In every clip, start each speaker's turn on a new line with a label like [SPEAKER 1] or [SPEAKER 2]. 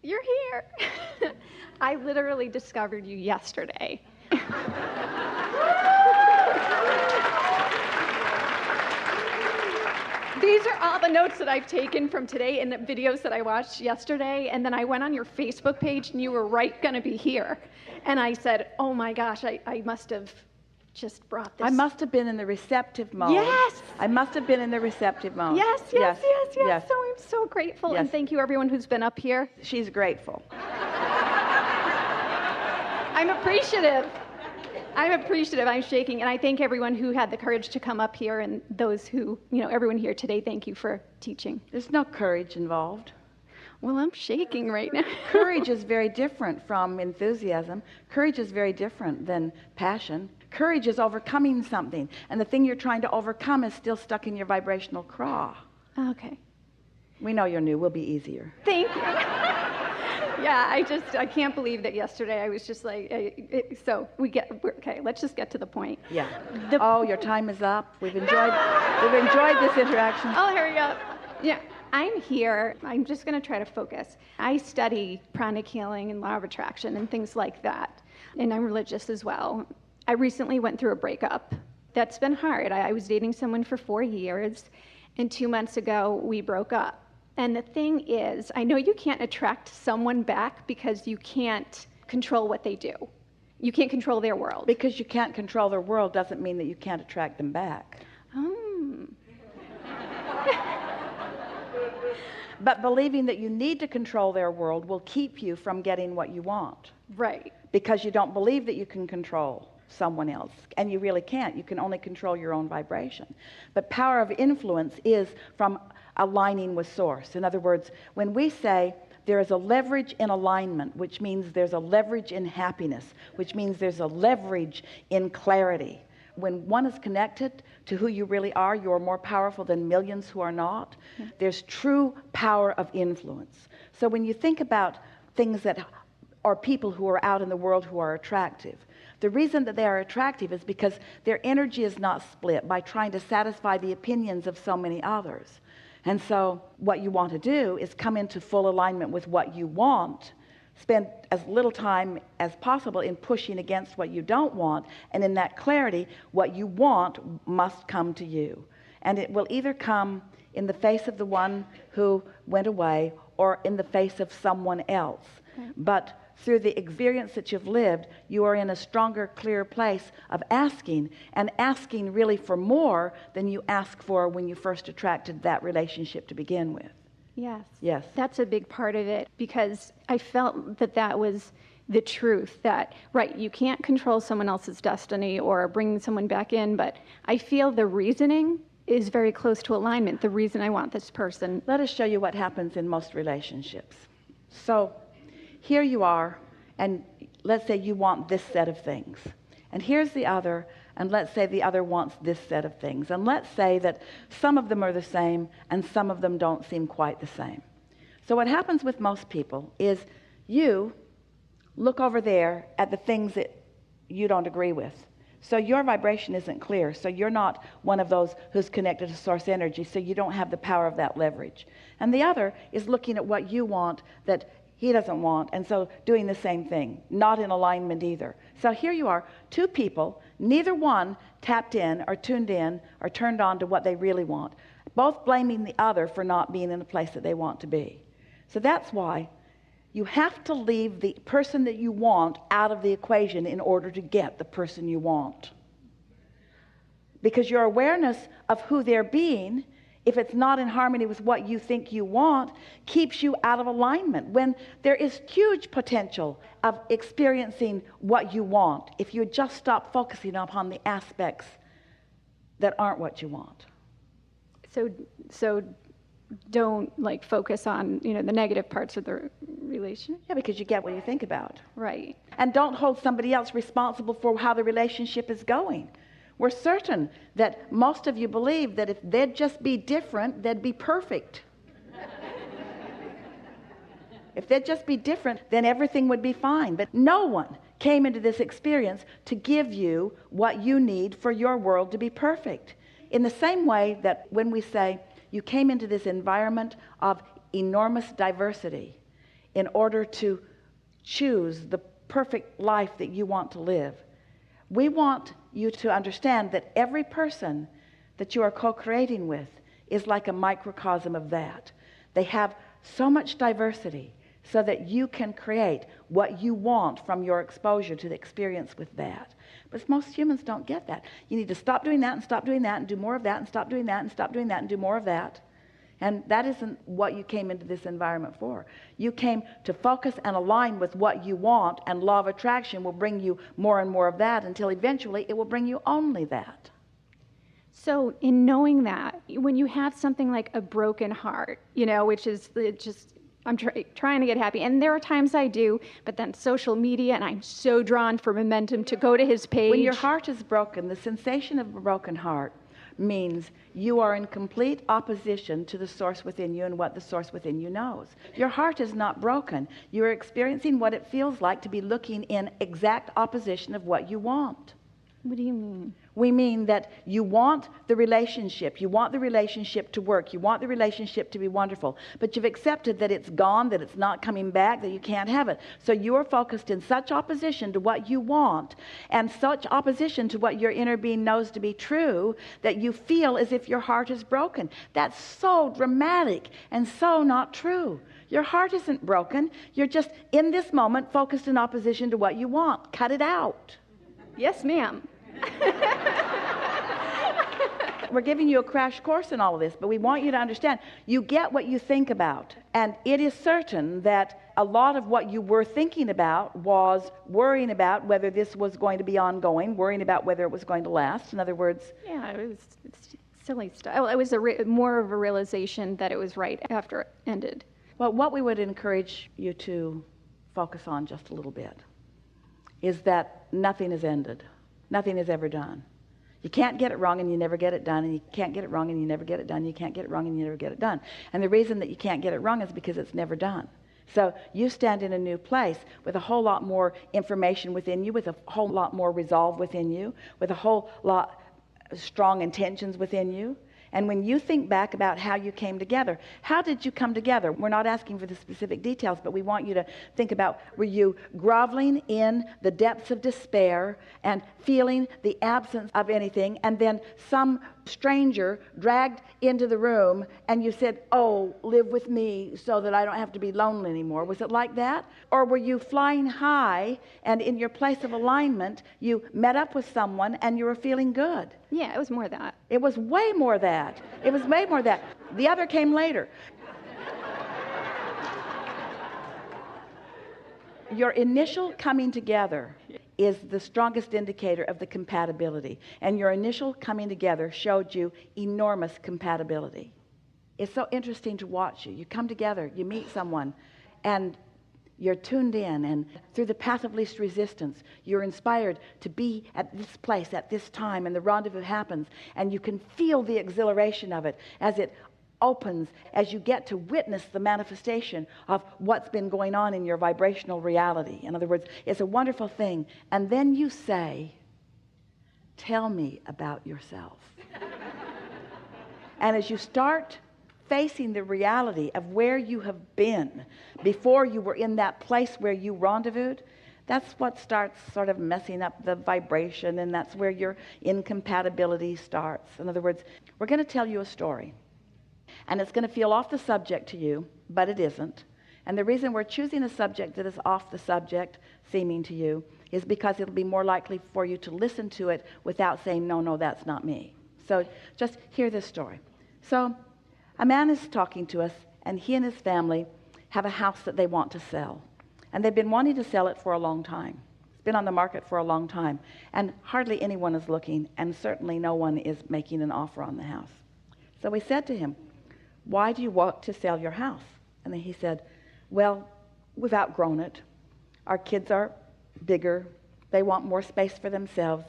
[SPEAKER 1] You're here. I literally discovered you yesterday. These are all the notes that I've taken from today and the videos that I watched yesterday, and then I went on your Facebook page and you were right going to be here. And I said, oh my gosh, I must have just brought this.
[SPEAKER 2] I must have been in the receptive mode.
[SPEAKER 1] Yes.
[SPEAKER 2] I must have been in the receptive mode.
[SPEAKER 1] Yes. So I'm so grateful, and thank you everyone who's been up here.
[SPEAKER 2] She's grateful.
[SPEAKER 1] I'm appreciative. I'm shaking, and I thank everyone who had the courage to come up here, and those who, everyone here today, thank you for teaching.
[SPEAKER 2] There's no courage involved.
[SPEAKER 1] Well, I'm shaking right now.
[SPEAKER 2] Courage is very different from enthusiasm. Courage is very different than passion. Courage is overcoming something, and the thing you're trying to overcome is still stuck in your vibrational craw.
[SPEAKER 1] Okay.
[SPEAKER 2] We know you're new. We'll be easier.
[SPEAKER 1] Thank you. Yeah, I can't believe that yesterday I was just like, okay, let's just get to the point.
[SPEAKER 2] Yeah. Your time is up. We've enjoyed this interaction.
[SPEAKER 1] I'll hurry up. Yeah. I'm here. I'm just going to try to focus. I study pranic healing and law of attraction and things like that, and I'm religious as well. I recently went through a breakup. That's been hard. I was dating someone for 4 years, and 2 months ago, we broke up. And the thing is, I know you can't attract someone back because you can't control what they do. You can't control their world.
[SPEAKER 2] Because you can't control their world doesn't mean that you can't attract them back. But believing that you need to control their world will keep you from getting what you want.
[SPEAKER 1] Right.
[SPEAKER 2] Because you don't believe that you can control someone else, and you really can't. You can only control your own vibration. But power of influence is from aligning with source. In other words, when we say there is a leverage in alignment, which means there's a leverage in happiness, which means there's a leverage in clarity. When one is connected to who you really are, you are more powerful than millions who are not. Yeah. There's true power of influence. So when you think about things that are people who are out in the world who are attractive, the reason that they are attractive is because their energy is not split by trying to satisfy the opinions of so many others. And so what you want to do is come into full alignment with what you want, spend as little time as possible in pushing against what you don't want, and in that clarity, what you want must come to you. And it will either come in the face of the one who went away or in the face of someone else. Okay. But through the experience that you've lived, you are in a stronger, clearer place of asking, and asking really for more than you asked for when you first attracted that relationship to begin with.
[SPEAKER 1] Yes. That's a big part of it, because I felt that was the truth, that, right, you can't control someone else's destiny or bring someone back in, but I feel the reasoning is very close to alignment, the reason I want this person.
[SPEAKER 2] Let us show you what happens in most relationships. So here you are, and let's say you want this set of things. And here's the other, and let's say the other wants this set of things. And let's say that some of them are the same and some of them don't seem quite the same. So what happens with most people is you look over there at the things that you don't agree with. So your vibration isn't clear. So you're not one of those who's connected to source energy, so you don't have the power of that leverage. And the other is looking at what you want that he doesn't want, and so doing the same thing, not in alignment either. So here you are, two people, neither one tapped in or tuned in or turned on to what they really want, both blaming the other for not being in the place that they want to be. So that's why you have to leave the person that you want out of the equation in order to get the person you want. Because your awareness of who they're being, if it's not in harmony with what you think you want, keeps you out of alignment, when there is huge potential of experiencing what you want if you just stop focusing upon the aspects that aren't what you want.
[SPEAKER 1] So don't focus on the negative parts of the relationship.
[SPEAKER 2] Yeah, because you get what you think about.
[SPEAKER 1] Right.
[SPEAKER 2] And don't hold somebody else responsible for how the relationship is going. We're certain that most of you believe that if they'd just be different, they'd be perfect. If they'd just be different, then everything would be fine. But no one came into this experience to give you what you need for your world to be perfect. In the same way that when we say you came into this environment of enormous diversity, in order to choose the perfect life that you want to live. We want you to understand that every person that you are co-creating with is like a microcosm of that. They have so much diversity so that you can create what you want from your exposure to the experience with that. But most humans don't get that. You need to stop doing that and stop doing that and do more of that and stop doing that and stop doing that and do more of that. And that isn't what you came into this environment for. You came to focus and align with what you want, and law of attraction will bring you more and more of that until eventually it will bring you only that.
[SPEAKER 1] So in knowing that, when you have something like a broken heart, which is just, I'm trying to get happy. And there are times I do, but then social media, and I'm so drawn for momentum to go to his page.
[SPEAKER 2] When your heart is broken, the sensation of a broken heart means you are in complete opposition to the source within you and what the source within you knows. Your heart is not broken. You are experiencing what it feels like to be looking in exact opposition of what you want.
[SPEAKER 1] What do you mean?
[SPEAKER 2] We mean that you want the relationship. You want the relationship to work. You want the relationship to be wonderful. But you've accepted that it's gone, that it's not coming back, that you can't have it. So you are focused in such opposition to what you want and such opposition to what your inner being knows to be true that you feel as if your heart is broken. That's so dramatic and so not true. Your heart isn't broken. You're just in this moment focused in opposition to what you want. Cut it out.
[SPEAKER 1] Yes, ma'am.
[SPEAKER 2] We're giving you a crash course in all of this, but we want you to understand you get what you think about. And it is certain that a lot of what you were thinking about was worrying about whether this was going to be ongoing, worrying about whether it was going to last. In other words,
[SPEAKER 1] yeah, it's silly stuff. It was more of a realization that it was right after it ended.
[SPEAKER 2] Well, what we would encourage you to focus on just a little bit is that nothing is ended. Nothing is ever done. You can't get it wrong and you never get it done, and you can't get it wrong and you never get it done. You can't get it wrong and you never get it done. And the reason that you can't get it wrong is because it's never done. So you stand in a new place with a whole lot more information within you, with a whole lot more resolve within you, with a whole lot strong intentions within you. And when you think back about how you came together, how did you come together? We're not asking for the specific details, but we want you to think about, were you groveling in the depths of despair and feeling the absence of anything, and then some stranger dragged into the room and you said, oh, live with me so that I don't have to be lonely anymore? Was it like that? Or were you flying high and in your place of alignment, you met up with someone and you were feeling good?
[SPEAKER 1] Yeah, it was more that.
[SPEAKER 2] It was way more that. It was way more that. The other came later. Your initial coming together is the strongest indicator of the compatibility. And your initial coming together showed you enormous compatibility. It's so interesting to watch you. You come together, you meet someone, and you're tuned in, and through the path of least resistance, you're inspired to be at this place at this time, and the rendezvous happens, and you can feel the exhilaration of it as it opens, as you get to witness the manifestation of what's been going on in your vibrational reality. In other words, it's a wonderful thing. And then you say, tell me about yourself. And as you start facing the reality of where you have been before you were in that place where you rendezvoused, that's what starts sort of messing up the vibration, and that's where your incompatibility starts. In other words, we're going to tell you a story. And it's going to feel off the subject to you, but it isn't. And the reason we're choosing a subject that is off the subject seeming to you is because it'll be more likely for you to listen to it without saying, no, that's not me. So just hear this story. So a man is talking to us, and he and his family have a house that they want to sell. And they've been wanting to sell it for a long time. It's been on the market for a long time. And hardly anyone is looking, and certainly no one is making an offer on the house. So we said to him, why do you want to sell your house? And then he said, well, we've outgrown it. Our kids are bigger. They want more space for themselves.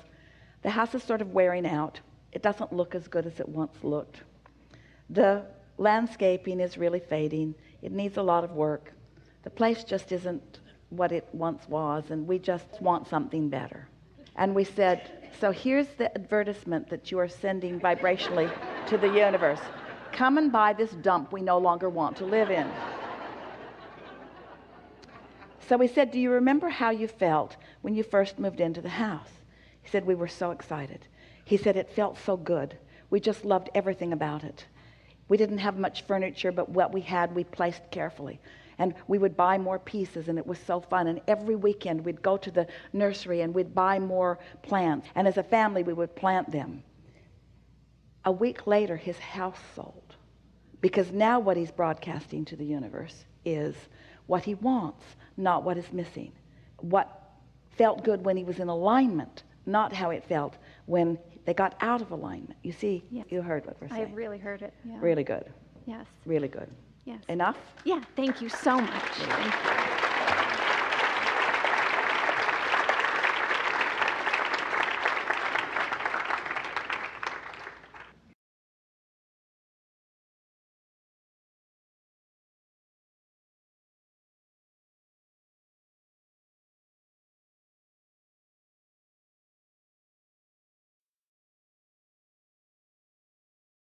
[SPEAKER 2] The house is sort of wearing out. It doesn't look as good as it once looked. The landscaping is really fading. It needs a lot of work. The place just isn't what it once was, and we just want something better. And we said, so here's the advertisement that you are sending vibrationally to the universe. Come and buy this dump we no longer want to live in. So we said, do you remember how you felt when you first moved into the house? He said, we were so excited. He said, it felt so good. We just loved everything about it. We didn't have much furniture, but what we had, we placed carefully. And we would buy more pieces, and it was so fun. And every weekend, we'd go to the nursery, and we'd buy more plants. And as a family, we would plant them. A week later, his house sold. Because now what he's broadcasting to the universe is what he wants, not what is missing. What felt good when he was in alignment, not how it felt when they got out of alignment. You see, you heard what we're saying.
[SPEAKER 1] I really heard it. Yeah.
[SPEAKER 2] Really good.
[SPEAKER 1] Yes.
[SPEAKER 2] Really good.
[SPEAKER 1] Yes.
[SPEAKER 2] Enough?
[SPEAKER 1] Yeah. Thank you so much. Thank you.